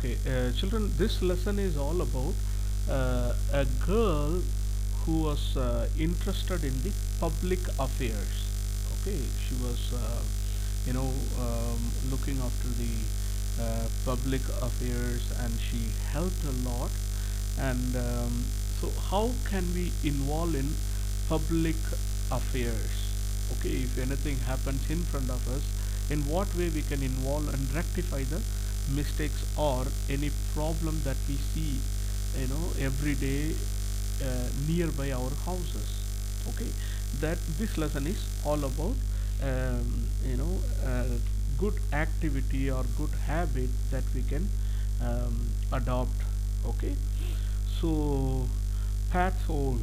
Okay, children, this lesson is all about a girl who was interested in the public affairs. Okay, she was, looking after the public affairs, and she helped a lot. And so, how can we involve in public affairs? Okay, if anything happens in front of us, in what way we can involve and rectify the mistakes or any problem that we see, every day nearby our houses. Okay, that this lesson is all about, good activity or good habit that we can adopt. Okay, so pathole,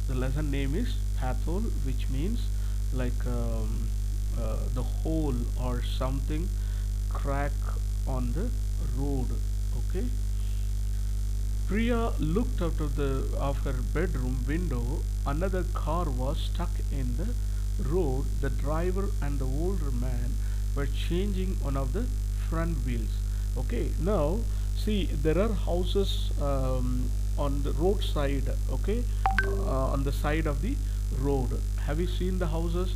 the lesson name is pathole, which means like the hole or something crack on the road. Okay, Priya looked out of her bedroom window. Another car was stuck in the road. The driver and the older man were changing one of the front wheels. Okay, now see, there are houses on the roadside. Okay, on the side of the road. Have you seen the houses?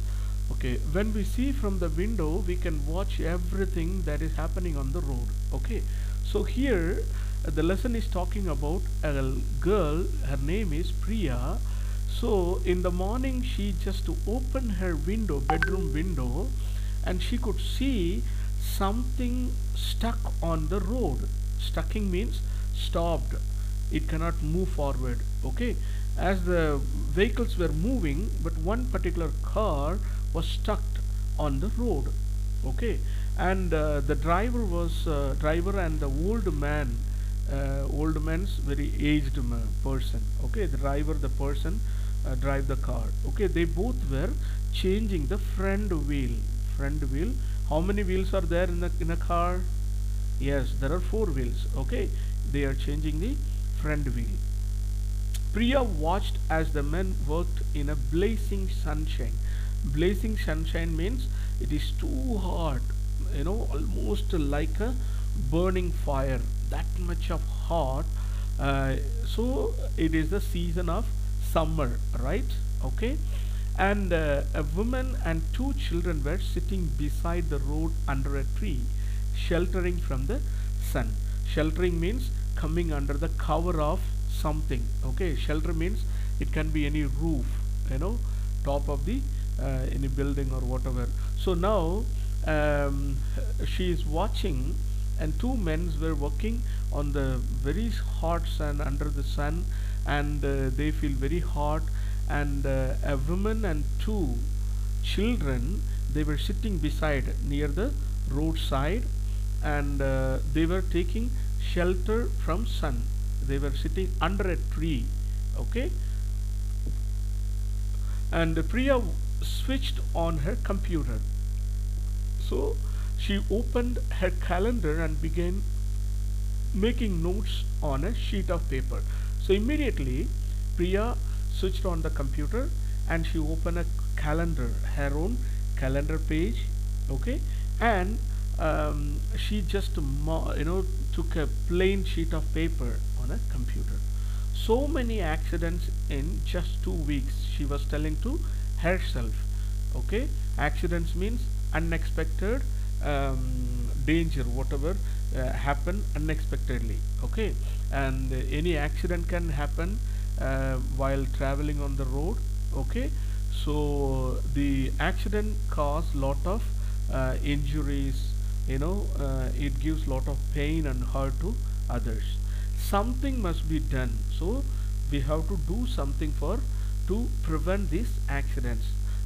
Okay, when we see from the window, we can watch everything that is happening on the road. Okay, so here the lesson is talking about a girl. Her name is Priya. So in the morning, she just opened her window, bedroom window, and she could see something stuck on the road. Stucking means stopped. It cannot move forward. Okay, as the vehicles were moving, but one particular car was stuck on the road. Okay, and the driver and the old man's very aged person. Okay, the driver, the person drive the car. Okay, they both were changing the front wheel. How many wheels are there in a car? Yes, there are four wheels. Okay, they are changing the front wheel. Priya watched as the men worked in a blazing sunshine. Blazing sunshine means it is too hot, almost like a burning fire, that much of hot. So it is the season of summer, right? Okay, and a woman and two children were sitting beside the road under a tree, sheltering from the sun. Sheltering means coming under the cover of something. Okay, shelter means it can be any roof, top of the any building or whatever. So now she is watching, and two men were working on the very hot sun, under the sun, and they feel very hot. And a woman and two children, they were sitting beside near the roadside, and they were taking shelter from sun. They were sitting under a tree. Okay, and Priya switched on her computer. So she opened her calendar and began making notes on a sheet of paper. So immediately Priya switched on the computer and she opened a calendar, her own calendar page. Okay, and she just took a plain sheet of paper on a computer. So many accidents in just 2 weeks, she was telling to herself. Okay, accidents means unexpected danger, whatever happen unexpectedly. Okay, and any accident can happen while traveling on the road. Okay, so the accident cause lot of injuries. It gives lot of pain and hurt to others. Something must be done, so we have to do something to prevent these accidents.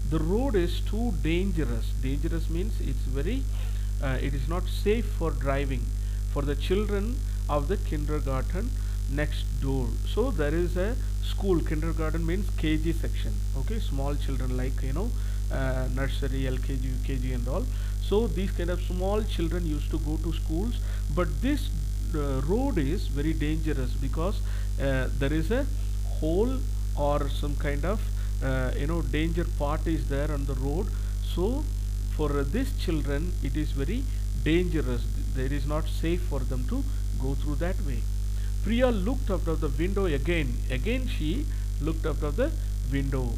The road is too dangerous. Dangerous means it is not safe for driving for the children of the kindergarten next door. So there is a school. Kindergarten means KG section. Okay, small children, like nursery, LKG, UKG and all. So these kind of small children used to go to schools, but this road is very dangerous because there is a hole or some kind of danger part is there on the road. So for these children it is very dangerous. It is not safe for them to go through that way. Priya looked out of the window again. Again she looked out of the window.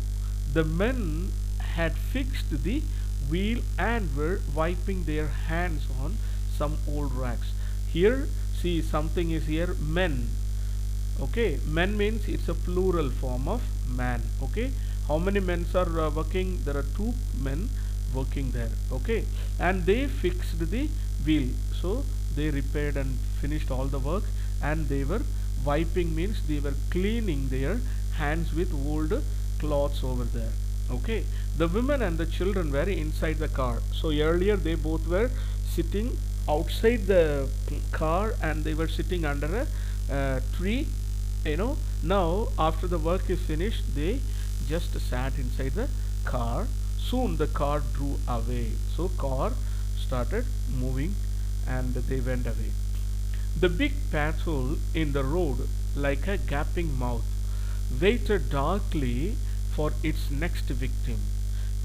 The men had fixed the wheel and were wiping their hands on some old rags. Here, see, something is here, men. Okay, men means it's a plural form of man. Okay, how many men are working? There are two men working there. Okay, and they fixed the wheel, so they repaired and finished all the work, and they were wiping means they were cleaning their hands with old cloths over there. Okay, the women and the children were inside the car. So earlier they both were sitting outside the car, and they were sitting under a tree. Now after the work is finished, they just sat inside the car. Soon the car drew away. So car started moving and they went away. The big pathole in the road, like a gaping mouth, waited darkly for its next victim.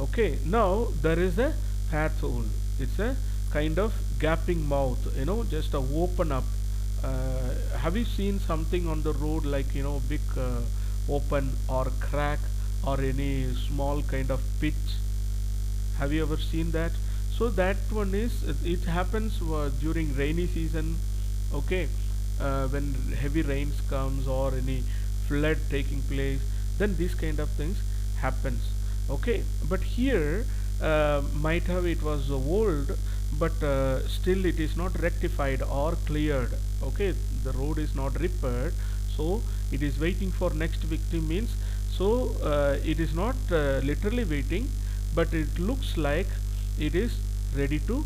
Okay, now there is a pathole. It's a kind of gaping mouth, just a open up. Have you seen something on the road like big open or crack or any small kind of pit? Have you ever seen that? So that one is, it happens during rainy season. Okay, when heavy rains comes or any flood taking place, then these kind of things happens. Okay, but here might have it was old, but still it is not rectified or cleared. Okay, the road is not repaired, so it is waiting for next victim means, so it is not literally waiting, but it looks like it is ready to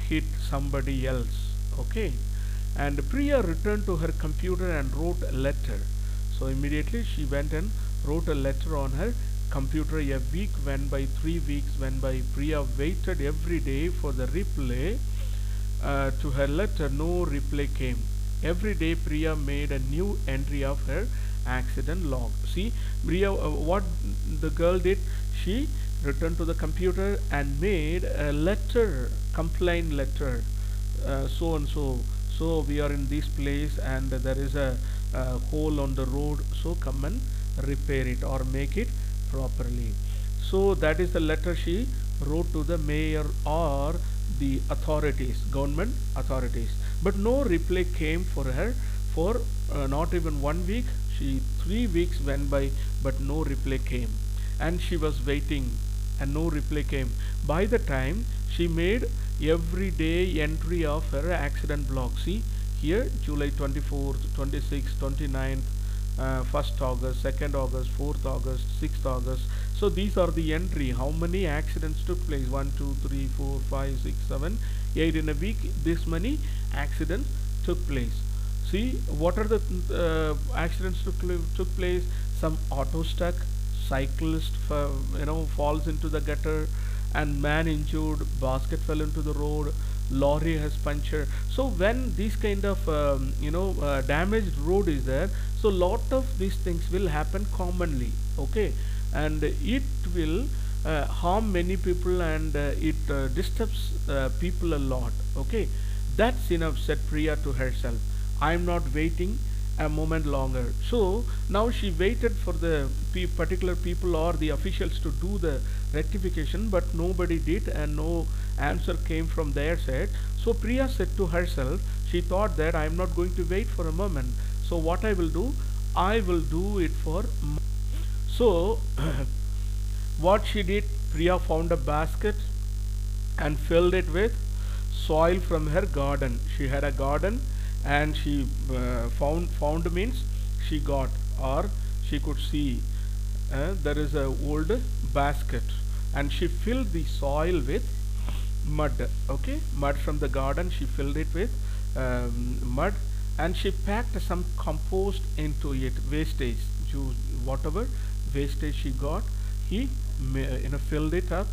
hit somebody else. Okay, and Priya returned to her computer and wrote a letter. So immediately she went and wrote a letter on her computer. A week went by, 3 weeks went by. Priya waited every day for the reply to her letter. No reply came. Every day Priya made a new entry of her accident log. See, Priya, what the girl did, she returned to the computer and made a letter, complaint letter, so and so. So we are in this place and there is a hole on the road, so come and repair it or make it properly. So that is the letter she wrote to the mayor or the authorities, government authorities. But no reply came for her for not even 1 week. 3 weeks went by, but no reply came, and she was waiting and no reply came. By the time she made every day entry of her accident log, see here, July 24th, 26th, 29th, 1st August, 2nd August, 4th August, 6th August. So these are the entry, how many accidents took place, 1 2 3 4 5 6 7 8 in a week. This many accidents took place. See, what are the accidents took place? Some auto stuck, cyclist falls into the gutter, and man injured, basket fell into the road, lorry has punctured. So when this kind of damaged road is there, so lot of these things will happen commonly. Okay, and it will harm many people, and it disturbs people a lot. Okay, that's enough, said Priya to herself. I am not waiting a moment longer. So now she waited for the particular people or the officials to do the rectification, but nobody did and no answer came from their side. So Priya said to herself, she thought that I am not going to wait for a moment. So what I will do, I will do it for so what she did, Priya found a basket and filled it with soil from her garden. She had a garden, and she found means she got, or she could see there is a old basket, and she filled the soil with mud. Okay, mud from the garden, she filled it with mud, and she packed some compost into it, wastage, whatever wastage she got, he filled it up,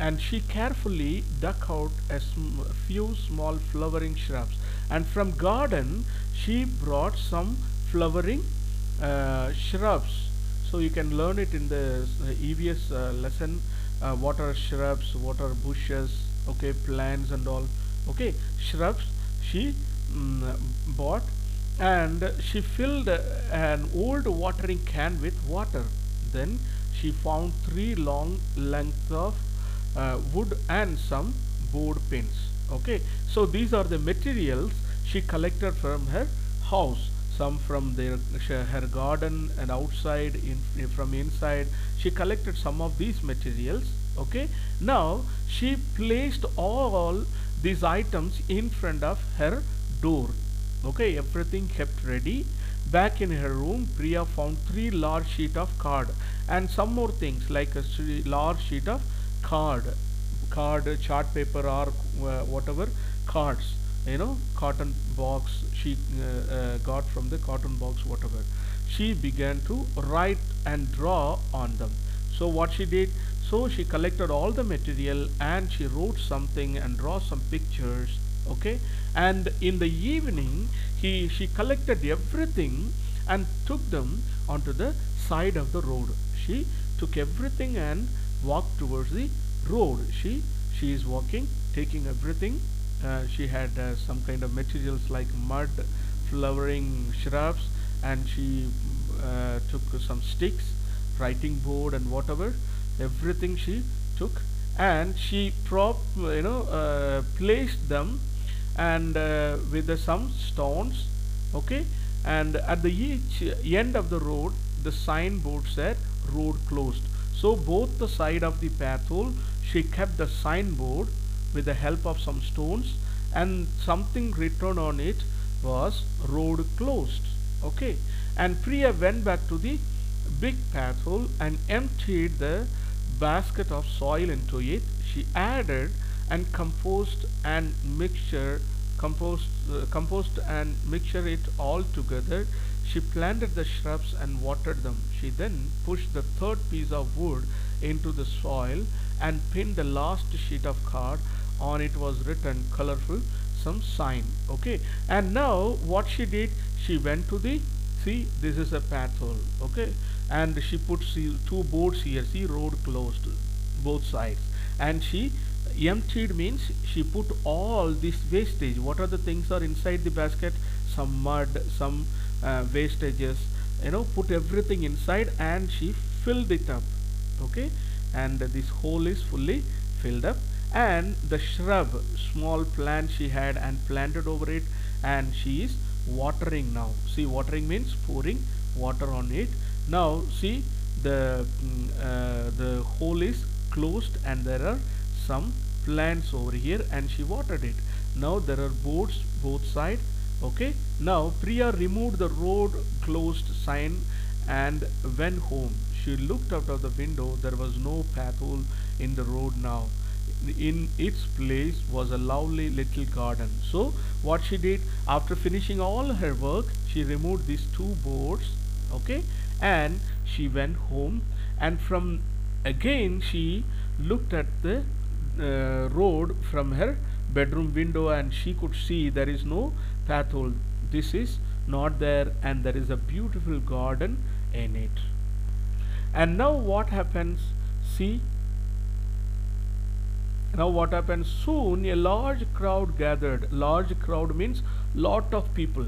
and she carefully dug out a few small flowering shrubs, and from garden she brought some flowering shrubs. So you can learn it in the EVS lesson, what are shrubs, what are bushes. okay, plants and all, okay, shrubs she bought, and she filled an old watering can with water. Then she found three long lengths of wood and some board pins. Okay, so these are the materials she collected from her house. Some from her garden and outside, from inside. She collected some of these materials. Okay, now she placed all these items in front of her door. Okay, everything kept ready. Back in her room, Priya found three large sheet of card and some more things like a large sheet of card, chart paper, or whatever cards, cotton box she got from the cotton box, whatever. She began to write and draw on them. So what she did, so she collected all the material and she wrote something and draw some pictures. Okay, and in the evening she collected everything and took them onto the side of the road. She took everything and walked towards the road. She is walking, taking everything. She had some kind of materials like mud, flowering shrubs, and she took some sticks, writing board, and whatever, everything she took, and she placed them, and with some stones. Okay, and at the each end of the road, the signboard said road closed. So both the side of the pathole, she kept the signboard with the help of some stones, and something written on it was road closed. Okay, and Priya went back to the big pathole and emptied the basket of soil into it. She added and composed and mixture it all together. She planted the shrubs and watered them. She then pushed the third piece of wood into the soil and pinned the last sheet of card. On it was written colorful some sign. Okay, and now what she did, she went to the, see, this is a pathole. Okay, and she put two boards here. See, road closed, both sides, and she emptied means she put all this wastage. What are the things are inside the basket? Some mud, some wastages, put everything inside, and she filled it up. Okay, and this hole is fully filled up, and the shrub, small plant she had and planted over it, and she is watering now. See, watering means pouring water on it. Now see, the hole is closed and there are some plants over here, and she watered it. Now there are boards both sides. Okay, now Priya removed the road closed sign and went home. She looked out of the window. There was no pathole in the road now. In its place was a lovely little garden. So what she did, after finishing all her work, she removed these two boards. Okay, and she went home, and from again she looked at the road from her bedroom window, and she could see there is no pathole. This is not there, and there is a beautiful garden in it. And now what happens? See, now what happens? Soon a large crowd gathered. Large crowd means lot of people,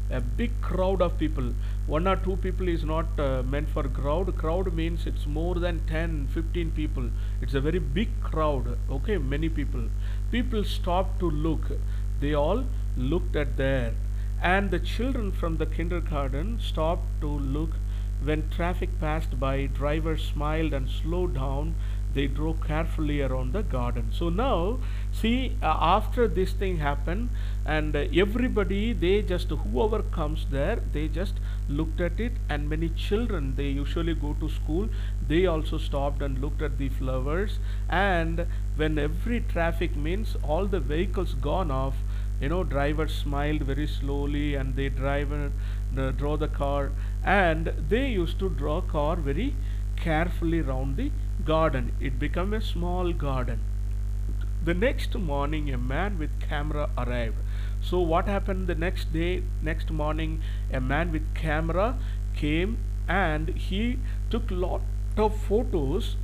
a big crowd of people. One or two people is not meant for crowd. Crowd means it's more than 10-15 people. It's a very big crowd. Okay, many people. People stopped to look. They all looked at there, and the children from the kindergarten stopped to look. When traffic passed by, drivers smiled and slowed down. They drove carefully around the garden. So now see, after this thing happened, and everybody, they just, whoever comes there, they just looked at it. And many children, they usually go to school, they also stopped and looked at the flowers. And when every traffic means all the vehicles gone off, drivers smiled very slowly, and they draw the car, and they used to draw car very carefully round the garden. It became a small garden. The next morning a man with camera arrived. So what happened the next day? Next morning a man with camera came, and he took lot of photos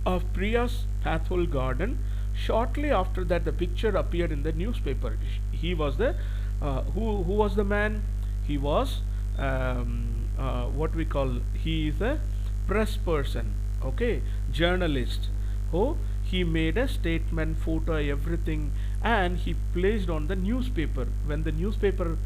of Priya's pathole garden, Shortly after that, the picture appeared in the newspaper. He was the who was the man? He was what we call, he is a press person, okay, journalist. Oh, he made a statement, photo, everything, and he placed on the newspaper. When the newspaper,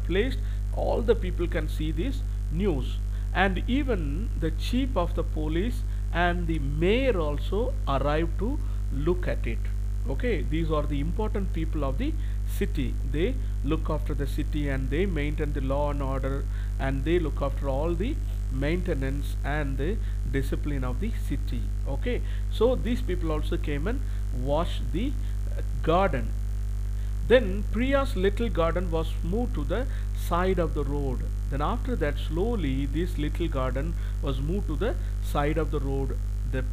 placed, all the people can see this news, and even the chief of the police and the mayor also arrived to look at it. Okay, these are the important people of the city. They look after the city and they maintain the law and order, and they look after all the maintenance and the discipline of the city. Okay, so these people also came and watched the garden. Then Priya's little garden was moved to the side of the road. Then after that, slowly this little garden was moved to the side of the road. The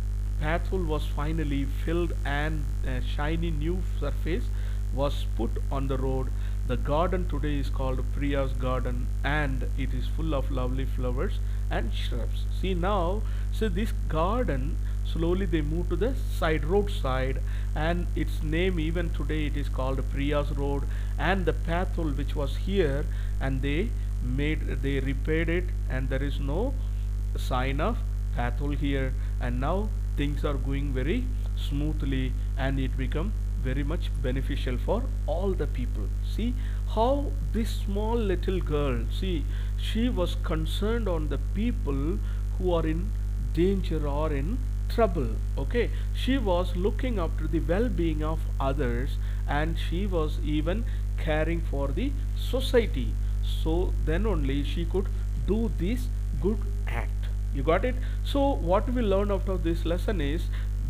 pathway was finally filled and a shiny new surface was put on the road. The garden today is called Priya's garden, and it is full of lovely flowers and shrubs. See now, so this garden, slowly they moved to the roadside, and its name even today it is called Priya's road. And the pathway which was here, and they repaired it, and there is no sign of pathway here, and now things are going very smoothly, and it become very much beneficial for all the people. See how this small little girl, see, she was concerned on the people who are in danger or in trouble. Okay, she was looking after the well-being of others, and she was even caring for the society. So then only she could do this good act. You got it? So what we learn out of this lesson is,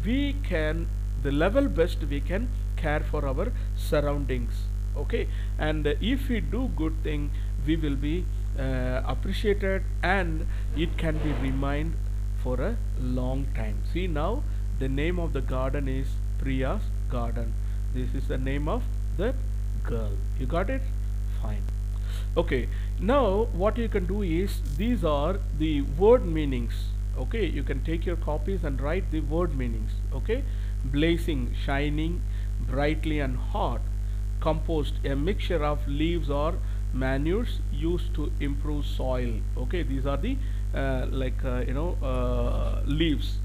we can, the level best we can care for our surroundings. Okay, and if we do good thing, we will be appreciated, and it can be remained for a long time. See now, the name of the garden is Priya's garden. This is the name of the girl. You got it? Fine. Okay, now what you can do is, these are the word meanings. Okay, you can take your copies and write the word meanings. Okay, blazing, shining, brightly and hot. Compost, a mixture of leaves or manures used to improve soil. Okay, these are the leaves,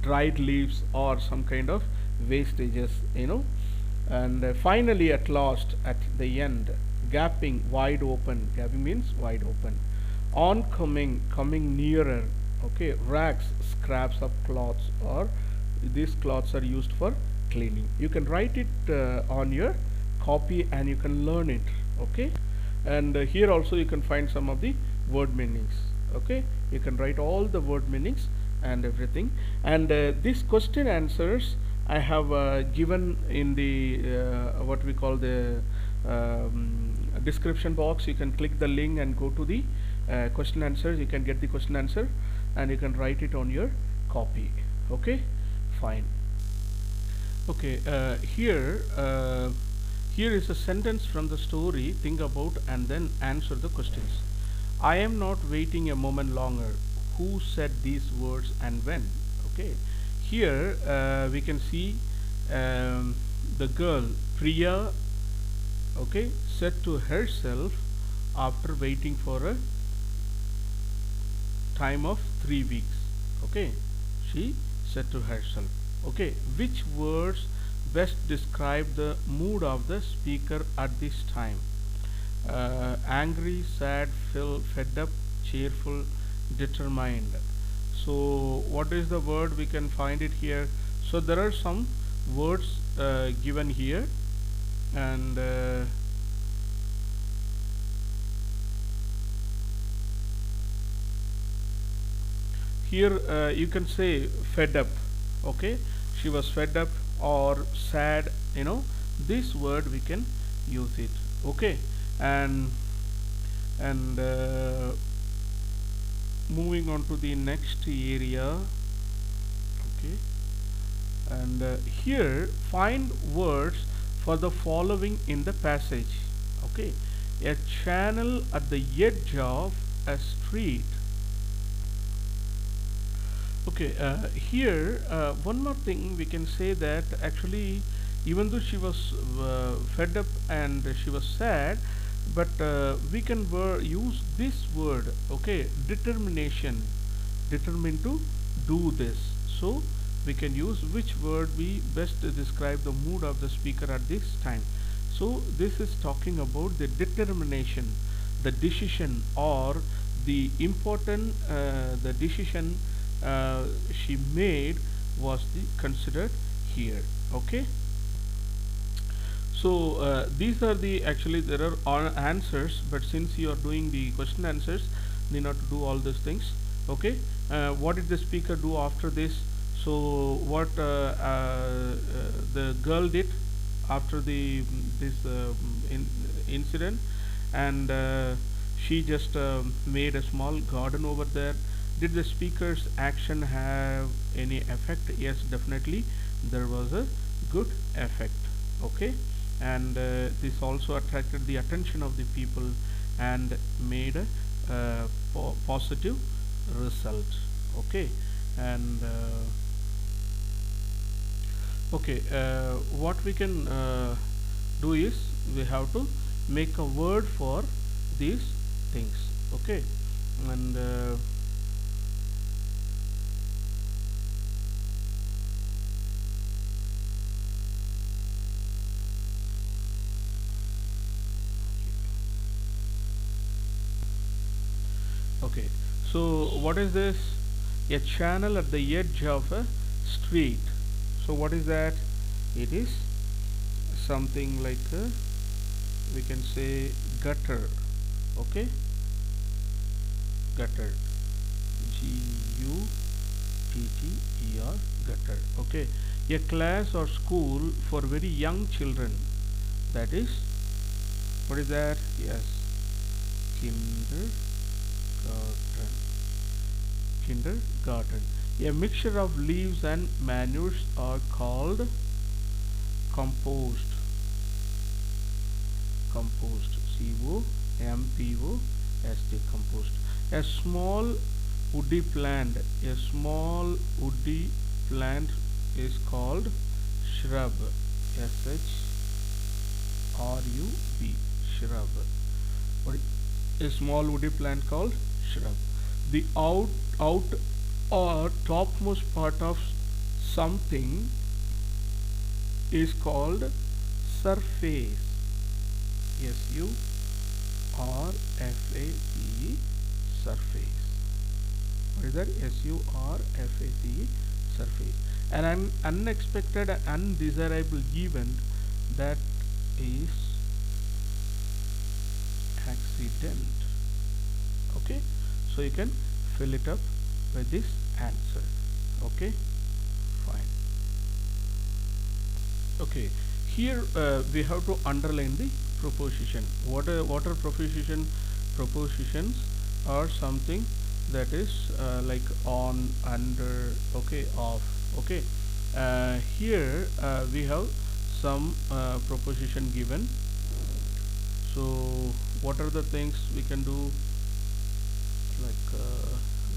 dried leaves or some kind of wastages, and finally at last, at the end, gaping, wide open. Gaping means wide open. Oncoming, coming nearer. Okay, rags, scraps of cloths, or these cloths are used for cleaning. You can write it on your copy and you can learn it. Okay, and here also you can find some of the word meanings. Okay, you can write all the word meanings and everything, and these question answers I have given in the what we call the description box. You can click the link and go to the question answers. You can get the question answer and you can write it on your copy. Okay, fine. Okay, here is a sentence from the story. Think about and then answer the questions. I am not waiting a moment longer. Who said these words and when? Okay, here we can see the girl Priya, okay, said to herself after waiting for a time of 3 weeks. Okay, she said to herself. Okay, which words best describe the mood of the speaker at this time? Angry, sad, fed up, cheerful, determined. So what is the word? We can find it here. So there are some words given here, and here you can say fed up. Okay, she was fed up or sad, this word we can use it. Okay, and moving on to the next area. Okay, and here find words for the following in the passage. Okay, a channel at the edge of a street. Okay, here one more thing we can say that actually, even though she was fed up and she was sad, but we can use this word, okay, determination, determined to do this. So we can use which word we best describe the mood of the speaker at this time. So this is talking about the determination, the decision, or the important the decision she made was the considered here. Okay, so these are the actually there are answers, but since you are doing the question answers, need not to do all these things. Okay, what did the speaker do after this? So what the girl did after the this incident, and she just made a small garden over there. Did the speaker's action have any effect? Yes, definitely there was a good effect. Okay, and this also attracted the attention of the people and made a positive result. Okay, and okay, what we can do is we have to make a word for these things. Okay, and okay, so what is this? A channel at the edge of a street. So what is that? It is something like we can say gutter. Okay, gutter, Gutter, gutter. Okay, a class or school for very young children. That is, what is that? Yes, kindergarten. Kindergarten. A mixture of leaves and manures are called compost. Compost. COMPOST. Compost. A small woody plant. A small woody plant is called shrub. SHRUB. Shrub. What is a small woody plant called shrub? The out or topmost part of something is called surface. SURFACE. Surface. What is that? SURFACE. Surface. An unexpected undesirable event, that is accident. Okay, so you can fill it up with this answer. Okay, fine. Okay, here we have to underline the proposition. What are proposition? Propositions are something that is like on, under, okay, off. Okay, here we have some proposition given. So what are the things we can do? Like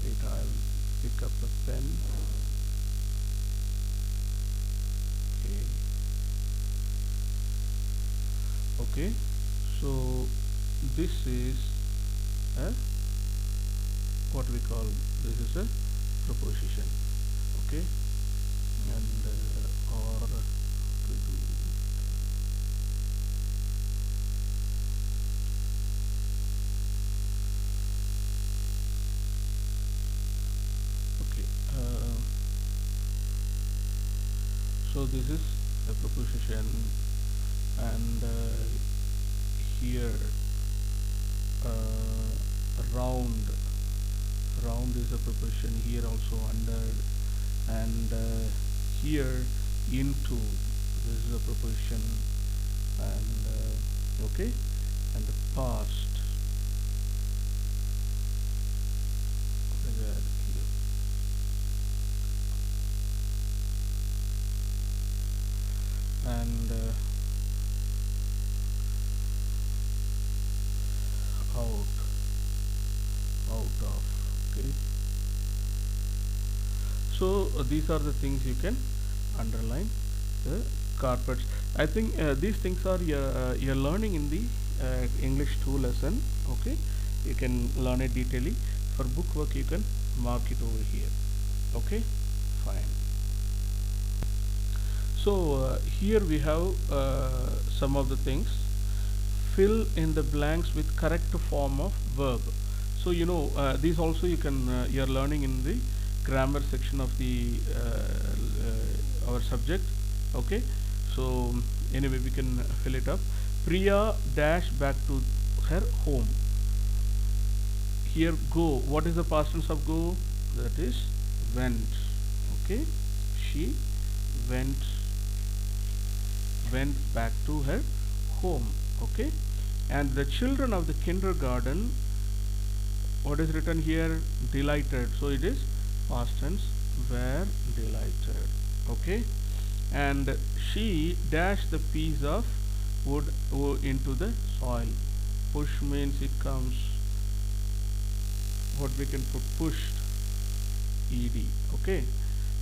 wait, I'll pick up a pen. Okay, so this is a, what we call, this is a proposition. Okay, and or we do, okay, so this is a proposition, and here round, round is a proposition, here also under, and here into, this is a proposition, and okay, and the past, here, and out of. Okay, So these are the things you can underline. The carpets. I think these things are you're learning in the English 2 lesson. Okay, you can learn it detailedly. For book work, you can mark it over here. Okay, fine. So here we have some of the things. Fill in the blanks with correct form of verb. So these also you can you're learning in the grammar section of the our subject. Okay, so anyway we can fill it up. Priya dash back to her home. Here go, what is the past tense of go? That is went. Okay, she went back to her home. Okay, and the children of the kindergarten, what is written here? Delighted. So it is past tense, were delighted. Okay, and she dashed the piece of wood into the soil. Push means it comes, what we can put, pushed, ed. Okay,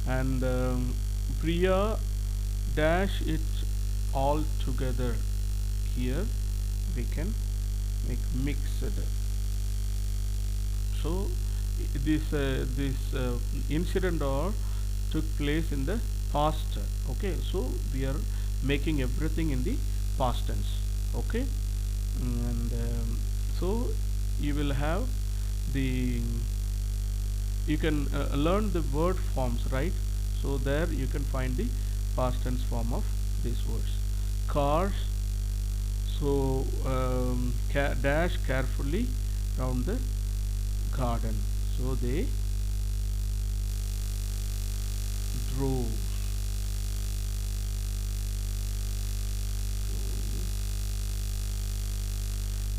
and Priya dash it all together. Here we can make mixed. So this incident or took place in the past. Okay, so we are making everything in the past tense. Okay, and so you will have the, you can learn the word forms, right? So there you can find the past tense form of these words. Cars. So dash carefully round the garden. So they drove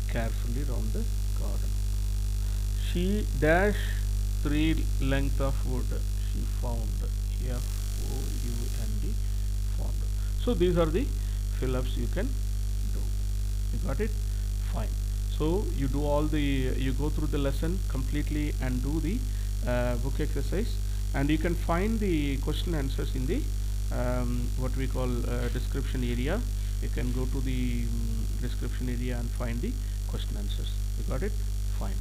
carefully round the garden. She dash 3 length of wood. She found, F-O-U-N-D, found. So these are the fill-ups you can do. You got it? Fine. So you do all the, you go through the lesson completely and do the book exercise, and you can find the question answers in the what we call description area. You can go to the description area and find the question answers. You got it? Fine.